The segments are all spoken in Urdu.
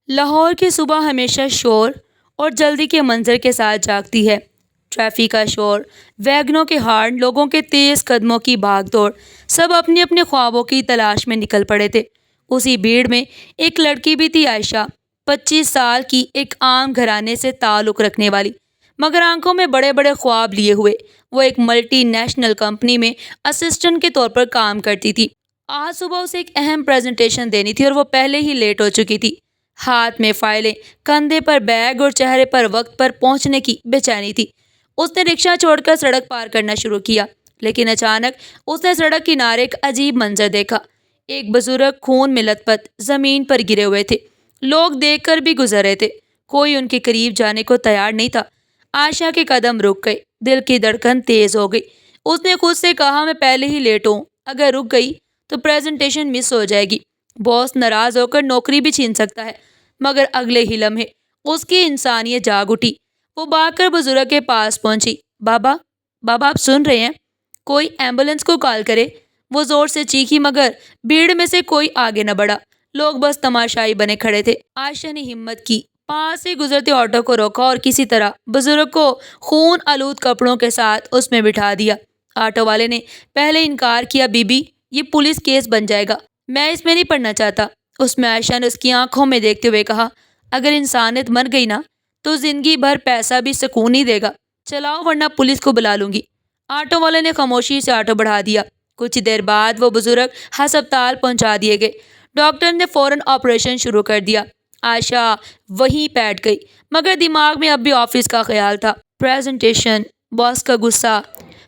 لاہور کی صبح ہمیشہ شور اور جلدی کے منظر کے ساتھ جاگتی ہے۔ ٹریفک کا شور، ویگنوں کے ہارن، لوگوں کے تیز قدموں کی بھاگ دوڑ، سب اپنے اپنے خوابوں کی تلاش میں نکل پڑے تھے۔ اسی بھیڑ میں ایک لڑکی بھی تھی، عائشہ، 25 سال کی، ایک عام گھرانے سے تعلق رکھنے والی، مگر آنکھوں میں بڑے بڑے خواب لیے ہوئے۔ وہ ایک ملٹی نیشنل کمپنی میں اسسٹنٹ کے طور پر کام کرتی تھی۔ آج صبح اسے ایک اہم پریزنٹیشن دینی تھی اور وہ پہلے ہی لیٹ ہو چکی تھی۔ ہاتھ میں فائلیں، کندھے پر بیگ اور چہرے پر وقت پر پہنچنے کی بے چینی تھی۔ اس نے رکشہ چھوڑ کر سڑک پار کرنا شروع کیا، لیکن اچانک اس نے سڑک کنارے ایک عجیب منظر دیکھا۔ ایک بزرگ خون میں لت پت زمین پر گرے ہوئے تھے۔ لوگ دیکھ کر بھی گزر رہے تھے، کوئی ان کے قریب جانے کو تیار نہیں تھا۔ عائشہ کے قدم رک گئے، دل کی دھڑکن تیز ہو گئی۔ اس نے خود سے کہا، میں پہلے ہی لیٹ ہوں، اگر رک گئی تو پریزنٹیشن مس ہو جائے گی، باس ناراض ہو کر نوکری بھی چھین سکتا ہے۔ مگر اگلے ہی لمحے اس کی انسانیت جاگ اٹھی۔ وہ بھاگ کر بزرگ کے پاس پہنچی۔ بابا، بابا آپ سن رہے ہیں؟ کوئی ایمبولینس کو کال کرے۔ وہ زور سے چیخی، مگر بھیڑ میں سے کوئی آگے نہ بڑھا۔ لوگ بس تماشائی بنے کھڑے تھے۔ عائشہ نے ہمت کی، پاس سے گزرتے آٹو کو روکا اور کسی طرح بزرگ کو خون آلود کپڑوں کے ساتھ اس میں بٹھا دیا۔ آٹو والے نے پہلے انکار کیا، بی بی، یہ پولیس کیس بن جائے گا، میں اس میں نہیں پڑھنا چاہتا۔ اس میں عائشہ نے اس کی آنکھوں میں دیکھتے ہوئے کہا، اگر انسانیت مر گئی نا تو زندگی بھر پیسہ بھی سکون نہیں دے گا، چلاؤ ورنہ پولیس کو بلا لوں گی۔ آٹو والے نے خاموشی سے آٹو بڑھا دیا۔ کچھ دیر بعد وہ بزرگ ہسپتال پہنچا دیے گئے۔ ڈاکٹر نے فوراً آپریشن شروع کر دیا۔ عائشہ وہیں بیٹھ گئی، مگر دماغ میں اب بھی آفس کا خیال تھا، پریزنٹیشن، باس کا غصہ،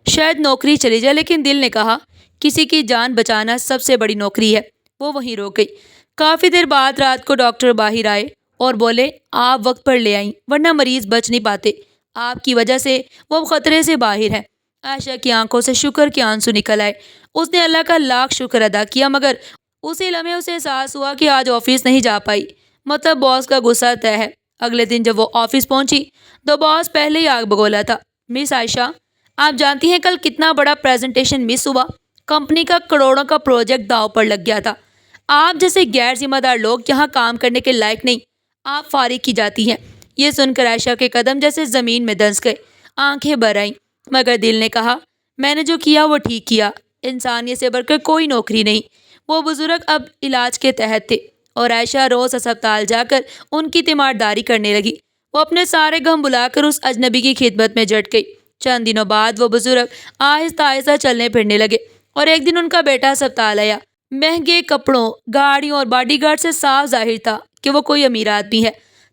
شاید نوکری چلی جائے۔ لیکن دل نے کہا، کسی کی جان بچانا سب سے بڑی نوکری ہے۔ وہ وہیں روک گئی۔ کافی دیر بعد رات کو ڈاکٹر باہر آئے اور بولے، آپ وقت پر لے آئیں ورنہ مریض بچ نہیں پاتے، آپ کی وجہ سے وہ خطرے سے باہر ہے۔ عائشہ کی آنکھوں سے شکر کے آنسو نکل آئے۔ اس نے اللہ کا لاکھ شکر ادا کیا، مگر اسی لمحے اسے احساس ہوا کہ آج آفس نہیں جا پائی، مطلب باس کا غصہ طے ہے۔ اگلے دن جب وہ آفس پہنچی تو باس پہلے ہی آگ بگولا تھا۔ مس عائشہ، آپ جانتی ہیں کل کتنا بڑا پریزنٹیشن مس ہوا؟ کمپنی کا کروڑوں کا پروجیکٹ داؤ پر لگ گیا تھا۔ آپ جیسے غیر ذمہ دار لوگ یہاں کام کرنے کے لائق نہیں، آپ فارغ کی جاتی ہیں۔ یہ سن کر عائشہ کے قدم جیسے زمین میں دھنس گئے، آنکھیں بھر آئیں، مگر دل نے کہا، میں نے جو کیا وہ ٹھیک کیا، انسانیت سے بڑھ کر کوئی نوکری نہیں۔ وہ بزرگ اب علاج کے تحت تھے اور عائشہ روز ہسپتال جا کر ان کی تیمارداری کرنے لگی۔ وہ اپنے سارے غم بلا کر اس اجنبی کی خدمت میں جٹ گئی۔ چند دنوں بعد وہ بزرگ آہستہ آہستہ چلنے پھرنے لگے اور ایک دن ان کا بیٹا ہسپتال آیا۔ مہنگے کپڑوں، گاڑیوں اور باڈی گارڈ سے صاف ظاہر تھا کہ وہ کوئی امیر آدمی ہے۔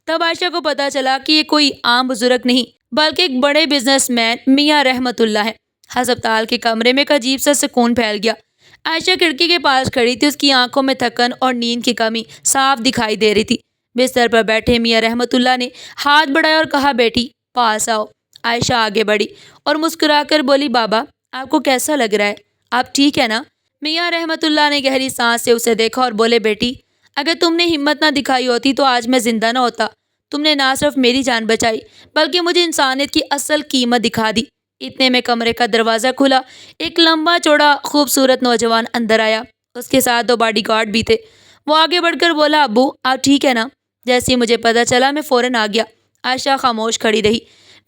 تب عائشہ کو پتہ چلا کہ یہ کوئی عام بزرگ نہیں بلکہ ایک بڑے بزنس مین میاں رحمت اللہ ہے۔ ہسپتال کے کمرے میں ایک عجیب سا سکون پھیل گیا۔ عائشہ کھڑکی کے پاس کھڑی تھی، اس کی آنکھوں میں تھکن اور نیند کی کمی صاف دکھائی دے رہی تھی۔ بستر پر بیٹھے میاں رحمت اللہ نے ہاتھ بڑھایا اور کہا، بیٹی پاس آؤ۔ عائشہ آگے بڑھی اور مسکرا کر بولی، بابا آپ کو کیسا لگ رہا ہے؟ آپ ٹھیک ہے نا؟ میاں رحمت اللہ نے گہری سانس سے اسے دیکھا اور بولے، بیٹی اگر تم نے ہمت نہ دکھائی ہوتی تو آج میں زندہ نہ ہوتا۔ تم نے نہ صرف میری جان بچائی بلکہ مجھے انسانیت کی اصل قیمت دکھا دی۔ اتنے میں کمرے کا دروازہ کھلا، ایک لمبا چوڑا خوبصورت نوجوان اندر آیا، اس کے ساتھ 2 باڈی گارڈ بھی تھے۔ وہ آگے بڑھ کر بولا، ابو آپ ٹھیک ہے نا؟ جیسے ہی مجھے پتا چلا میں فوراً آ گیا۔ عائشہ خاموش کھڑی رہی۔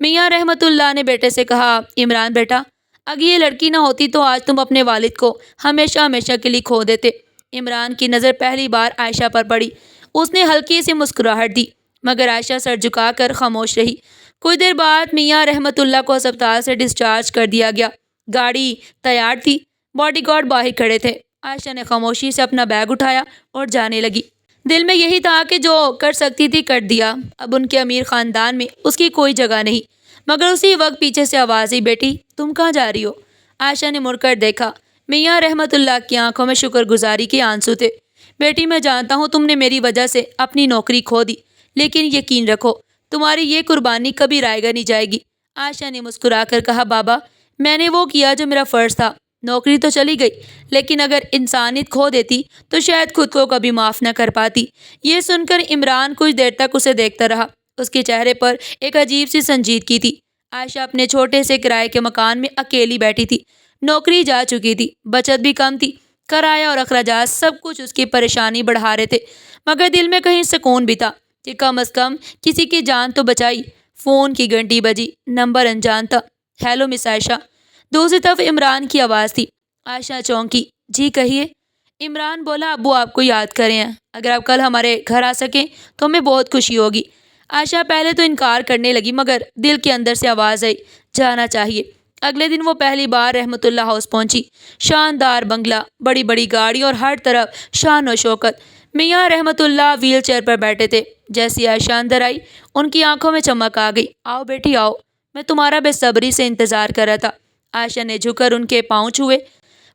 میاں رحمت اللہ نے بیٹے سے کہا، عمران بیٹا، اگر یہ لڑکی نہ ہوتی تو آج تم اپنے والد کو ہمیشہ ہمیشہ کے لیے کھو دیتے۔ عمران کی نظر پہلی بار عائشہ پر پڑی۔ اس نے ہلکی سی مسکراہٹ دی، مگر عائشہ سر جھکا کر خاموش رہی۔ کچھ دیر بعد میاں رحمت اللہ کو ہسپتال سے ڈسچارج کر دیا گیا۔ گاڑی تیار تھی، باڈی گارڈ باہر کھڑے تھے۔ عائشہ نے خاموشی سے اپنا بیگ اٹھایا اور جانے لگی۔ دل میں یہی تھا کہ جو کر سکتی تھی کر دیا، اب ان کے امیر خاندان میں اس کی کوئی جگہ نہیں۔ مگر اسی وقت پیچھے سے آواز آئی، بیٹی تم کہاں جا رہی ہو؟ عائشہ نے مڑ کر دیکھا۔ میاں رحمت اللہ کی آنکھوں میں شکر گزاری کے آنسو تھے۔ بیٹی میں جانتا ہوں تم نے میری وجہ سے اپنی نوکری کھو دی، لیکن یقین رکھو تمہاری یہ قربانی کبھی رائیگاں نہیں جائے گی۔ عائشہ نے مسکرا کر کہا، بابا میں نے وہ کیا جو میرا فرض تھا، نوکری تو چلی گئی لیکن اگر انسانیت کھو دیتی تو شاید خود کو کبھی معاف نہ کر پاتی۔ یہ سن کر عمران کچھ دیر تک اسے دیکھتا رہا۔ اس کے چہرے پر ایک عجیب سی سنجیدگی تھی۔ عائشہ اپنے چھوٹے سے کرائے کے مکان میں اکیلی بیٹھی تھی۔ نوکری جا چکی تھی، بچت بھی کم تھی، کرایہ اور اخراجات سب کچھ اس کی پریشانی بڑھا رہے تھے، مگر دل میں کہیں سکون بھی تھا۔ کہ کم از کم کسی کی جان تو بچائی۔ فون کی گھنٹی بجی، نمبر انجان تھا۔ ہیلو مس عائشہ، دوسری طرف عمران کی آواز تھی۔ عائشہ چونکی۔ جی کہیے۔ عمران بولا، ابو آپ کو یاد کرے ہیں، اگر آپ کل ہمارے گھر آ سکیں تو ہمیں بہت خوشی ہوگی۔ عائشہ پہلے تو انکار کرنے لگی مگر دل کے اندر سے آواز آئی، جانا چاہیے۔ اگلے دن وہ پہلی بار رحمت اللہ ہاؤس پہنچی۔ شاندار بنگلہ، بڑی بڑی گاڑی اور ہر طرف شان و شوکت۔ میاں رحمت اللہ ویل چیئر پر بیٹھے تھے۔ جیسی عائشہ اندر آئی ان کی آنکھوں میں چمک آ گئی۔ آؤ بیٹی آؤ، میں تمہارا بے صبری سے انتظار کر رہا تھا۔ عائشہ نے جھک کر ان کے پاؤں چھوئے۔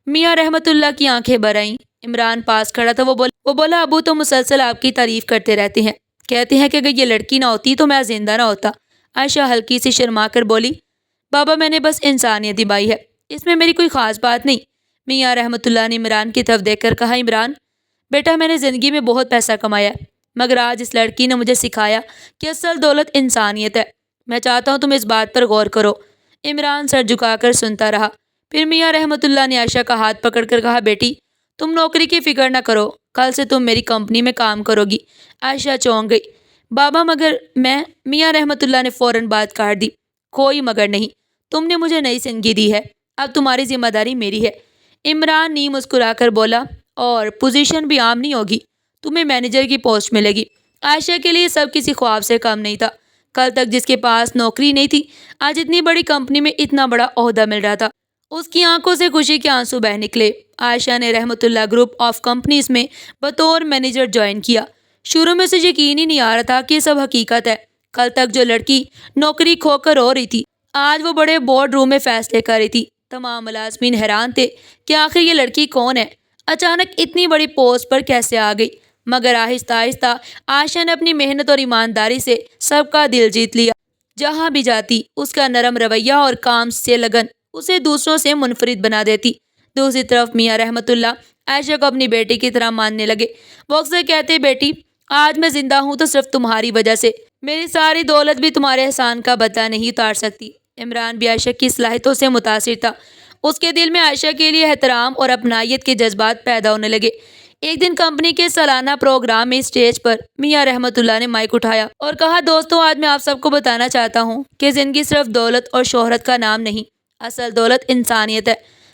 میاں رحمت اللہ کی آنکھیں بھر آئیں۔ عمران پاس کھڑا تھا، وہ بولا ابو تو مسلسل آپ کی تعریف کرتے رہتے ہیں، کہتے ہیں کہ اگر یہ لڑکی نہ ہوتی تو میں زندہ نہ ہوتا۔ عائشہ ہلکی سی شرما کر بولی، بابا میں نے بس انسانیت نبھائی ہے، اس میں میری کوئی خاص بات نہیں۔ میاں رحمت اللہ نے عمران کی طرف دیکھ کر کہا، عمران بیٹا میں نے زندگی میں بہت پیسہ کمایا ہے مگر آج اس لڑکی نے مجھے سکھایا کہ اصل دولت انسانیت ہے۔ میں چاہتا ہوں تم اس بات پر غور کرو۔ عمران سر جھکا کر سنتا رہا۔ پھر میاں رحمت اللہ نے عائشہ کا ہاتھ پکڑ کر کہا، بیٹی تم نوکری کی فکر نہ کرو، کل سے تم میری کمپنی میں کام کرو گی۔ عائشہ چونک گئی۔ بابا مگر میں، میاں رحمت اللہ نے فوراً بات کاٹ دی۔ کوئی مگر نہیں، تم نے مجھے نئی زندگی دی ہے، اب تمہاری ذمہ داری میری ہے۔ عمران نیم مسکرا کر بولا، اور پوزیشن بھی عام نہیں ہوگی، تمہیں مینیجر کی پوسٹ ملے گی۔ عائشہ کے لیے سب کسی خواب سے کم نہیں تھا۔ کل تک جس کے پاس نوکری نہیں تھی، آج اتنی بڑی کمپنی میں اتنا بڑا عہدہ مل رہا تھا۔ اس کی آنکھوں سے خوشی کے آنسو بہہ نکلے۔ عائشہ نے رحمت اللہ گروپ آف کمپنیز میں بطور مینیجر جوائن کیا۔ شروع میں اسے یقین ہی نہیں آ رہا تھا کہ یہ سب حقیقت ہے۔ کل تک جو لڑکی نوکری کھو کر رو رہی تھی، آج وہ بڑے بورڈ روم میں فیصلے کر رہی تھی۔ تمام ملازمین حیران تھے کہ آخر یہ لڑکی کون ہے، اچانک اتنی بڑی پوسٹ پر کیسے آ گئی۔ مگر آہستہ آہستہ عائشہ نے اپنی محنت اور ایمانداری سے سب کا دل جیت لیا۔ جہاں بھی جاتی اس کا نرم رویہ اور کام سے لگن اسے دوسروں سے منفرد بنا دیتی۔ دوسری طرف میاں رحمت اللہ عائشہ کو اپنی بیٹی کی طرح ماننے لگے۔ وہ اکثر کہتے، بیٹی آج میں زندہ ہوں تو صرف تمہاری وجہ سے، میری ساری دولت بھی تمہارے احسان کا بدلہ نہیں اتار سکتی۔ عمران بھی عائشہ کی صلاحیتوں سے متاثر تھا۔ اس کے دل میں عائشہ کے لیے احترام اور اپنائیت کے جذبات پیدا ہونے لگے۔ ایک دن کمپنی کے سالانہ پروگرام میں اسٹیج پر میاں رحمت اللہ نے مائک اٹھایا اور کہا، دوستو آج میں آپ سب کو بتانا چاہتا ہوں کہ زندگی صرف دولت اور شہرت کا نام نہیں، اصل دولت انسانیت ہے۔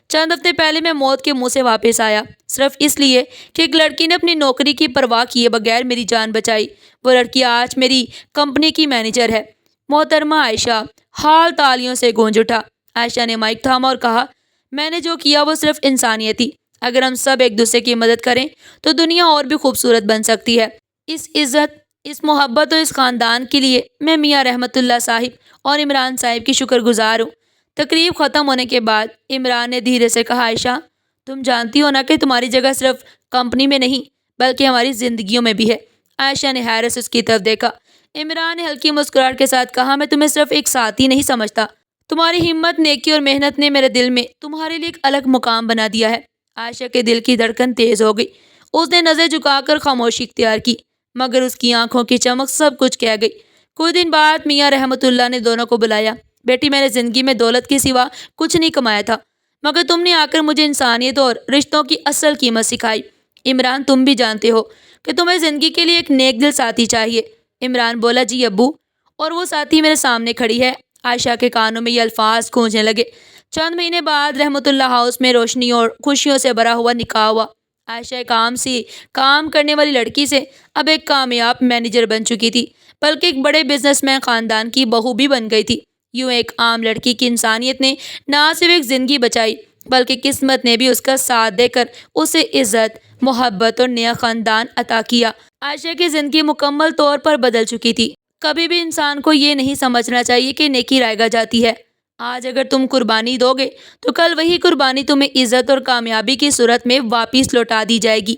چند ہفتے پہلے میں موت کے منہ سے واپس آیا، صرف اس لیے کہ ایک لڑکی نے اپنی نوکری کی پرواہ کیے بغیر میری جان بچائی۔ وہ لڑکی آج میری کمپنی کی مینیجر ہے۔ محترمہ عائشہ، ہال تالیوں سے گونج اٹھا۔ عائشہ نے مائک تھاما اور کہا، میں نے جو کیا وہ صرف انسانیت تھی۔ اگر ہم سب ایک دوسرے کی مدد کریں تو دنیا اور بھی خوبصورت بن سکتی ہے۔ اس عزت، اس محبت اور اس خاندان کے لیے میں میاں رحمت اللہ صاحب اور عمران صاحب کی شکر گزار ہوں۔ تقریب ختم ہونے کے بعد عمران نے دھیرے سے کہا، عائشہ تم جانتی ہو نا کہ تمہاری جگہ صرف کمپنی میں نہیں بلکہ ہماری زندگیوں میں بھی ہے۔ عائشہ نے حیرت سے اس کی طرف دیکھا۔ عمران نے ہلکی مسکراہٹ کے ساتھ کہا، میں تمہیں صرف ایک ساتھی نہیں سمجھتا، تمہاری ہمت، نیکی اور محنت نے میرے دل میں تمہارے لیے ایک الگ مقام بنا دیا ہے۔ عائشہ کے دل کی دھڑکن تیز ہو گئی۔ اس نے نظر جھکا کر خاموشی اختیار کی مگر اس کی آنکھوں کی چمک سب کچھ کہہ گئی۔ کچھ دن بعد میاں رحمت اللہ نے دونوں کو بلایا۔ بیٹی میں نے زندگی میں دولت کے سوا کچھ نہیں کمایا تھا مگر تم نے آ کر مجھے انسانیت اور رشتوں کی اصل قیمت سکھائی۔ عمران تم بھی جانتے ہو کہ تمہیں زندگی کے لیے ایک نیک دل ساتھی چاہیے۔ عمران بولا، جی ابو، اور وہ ساتھی میرے سامنے کھڑی ہے۔ عائشہ کے کانوں میں یہ الفاظ گونجنے لگے۔ چند مہینے بعد رحمت اللہ ہاؤس میں روشنی اور خوشیوں سے بھرا ہوا نکاح ہوا۔ عائشہ ایک عام سی کام کرنے والی لڑکی سے اب ایک کامیاب مینیجر بن چکی تھی، بلکہ ایک بڑے بزنس مین خاندان کی بہو بھی بن گئی تھی۔ یوں ایک عام لڑکی کی انسانیت نے نہ صرف ایک زندگی بچائی بلکہ قسمت نے بھی اس کا ساتھ دے کر اسے عزت، محبت اور نیا خاندان عطا کیا۔ عائشہ کی زندگی مکمل طور پر بدل چکی تھی۔ کبھی بھی انسان کو یہ نہیں سمجھنا چاہیے کہ نیکی رائگاں جاتی ہے۔ آج اگر تم قربانی دو گے تو کل وہی قربانی تمہیں عزت اور کامیابی کی صورت میں واپس لوٹا دی جائے گی۔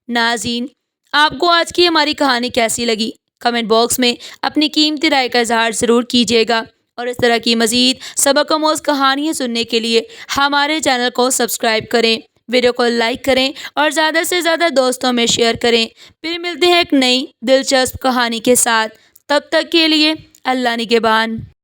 ناظرین، آپ کو آج کی ہماری کہانی کیسی لگی؟ کمنٹ باکس میں اپنی قیمتی رائے کا اظہار ضرور کیجیے گا اور اس طرح کی مزید سبق آموز کہانیاں سننے کے لیے ہمارے چینل کو سبسکرائب کریں، ویڈیو کو لائک کریں اور زیادہ سے زیادہ دوستوں میں شیئر کریں۔ پھر ملتے ہیں ایک نئی دلچسپ کہانی کے ساتھ، تب تک کے لیے اللہ نگہبان۔